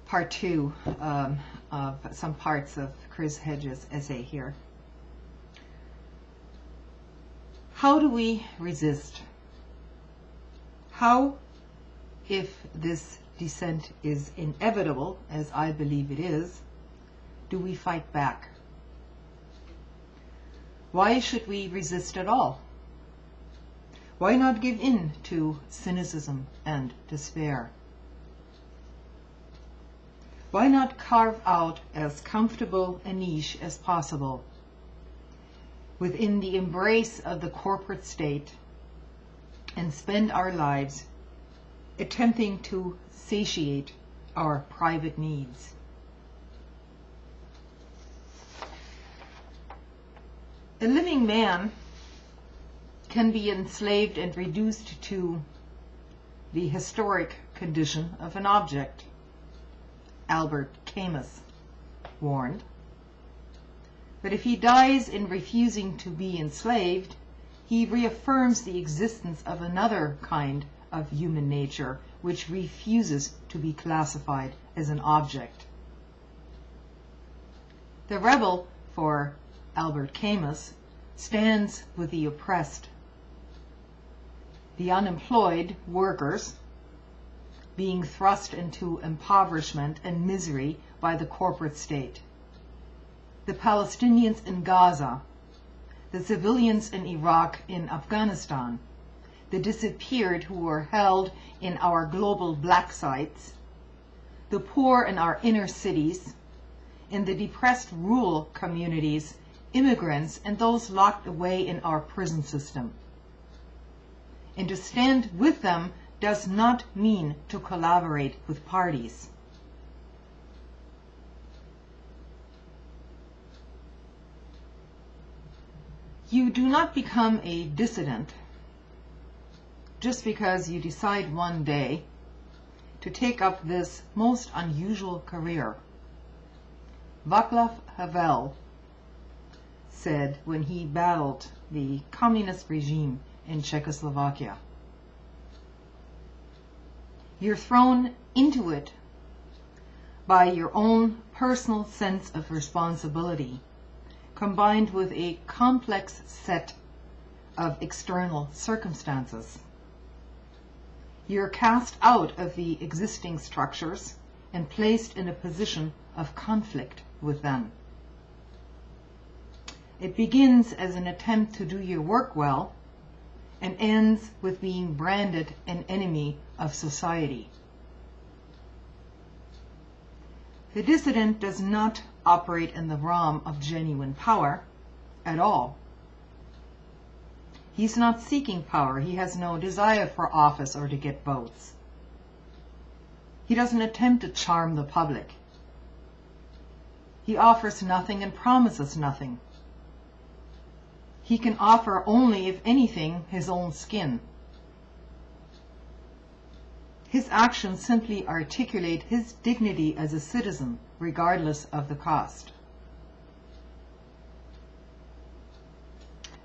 part two of some parts of Chris Hedges' essay here. How do we resist? How, if this descent is inevitable, as I believe it is, do we fight back? Why should we resist at all? Why not give in to cynicism and despair? Why not carve out as comfortable a niche as possible within the embrace of the corporate state and spend our lives attempting to satiate our private needs? A living man can be enslaved and reduced to the historic condition of an object, Albert Camus warned. But if he dies in refusing to be enslaved, he reaffirms the existence of another kind of human nature which refuses to be classified as an object. The rebel, for Albert Camus, stands with the oppressed, the unemployed workers being thrust into impoverishment and misery by the corporate state, the Palestinians in Gaza, the civilians in Iraq, in Afghanistan, the disappeared who were held in our global black sites, the poor in our inner cities, in the depressed rural communities, immigrants, and those locked away in our prison system. And to stand with them does not mean to collaborate with parties. You do not become a dissident just because you decide one day to take up this most unusual career. Václav Havel said when he battled the communist regime in Czechoslovakia, you're thrown into it by your own personal sense of responsibility, combined with a complex set of external circumstances. You're cast out of the existing structures and placed in a position of conflict with them. It begins as an attempt to do your work well and ends with being branded an enemy of society. The dissident does not operate in the realm of genuine power at all. He's not seeking power. He has no desire for office or to get votes. He doesn't attempt to charm the public. He offers nothing and promises nothing. He can offer only, if anything, his own skin. His actions simply articulate his dignity as a citizen, regardless of the cost.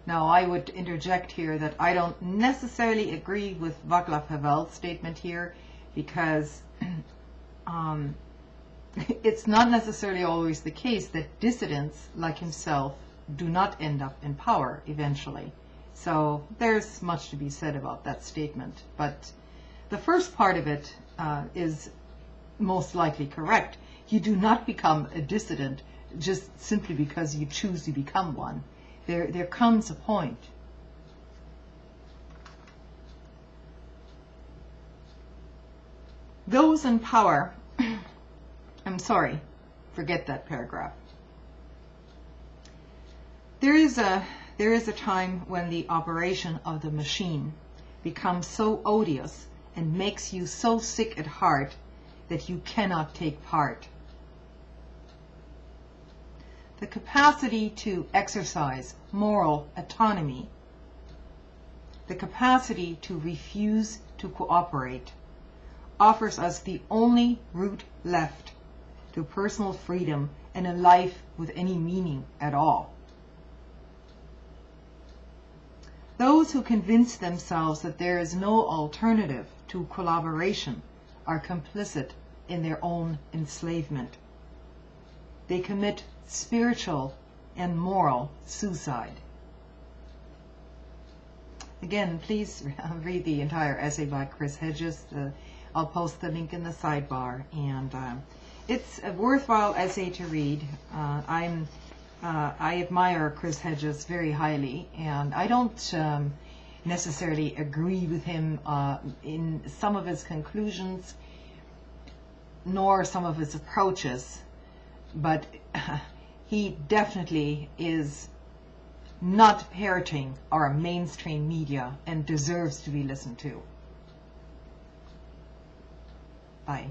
Now, I would interject here that I don't necessarily agree with Václav Havel's statement here, because it's not necessarily always the case that dissidents like himself do not end up in power eventually. So there's much to be said about that statement. But the first part of it is most likely correct. You do not become a dissident just simply because you choose to become one. There comes a point. Those in power, I'm sorry, forget that paragraph. There is a time when the operation of the machine becomes so odious and makes you so sick at heart that you cannot take part. The capacity to exercise moral autonomy, the capacity to refuse to cooperate, offers us the only route left to personal freedom and a life with any meaning at all. Those who convince themselves that there is no alternative to collaboration are complicit in their own enslavement. They commit spiritual and moral suicide. Again, please read the entire essay by Chris Hedges. I'll post the link in the sidebar, and it's a worthwhile essay to read. I admire Chris Hedges very highly, and I don't necessarily agree with him in some of his conclusions, nor some of his approaches, but he definitely is not parroting our mainstream media and deserves to be listened to. Bye.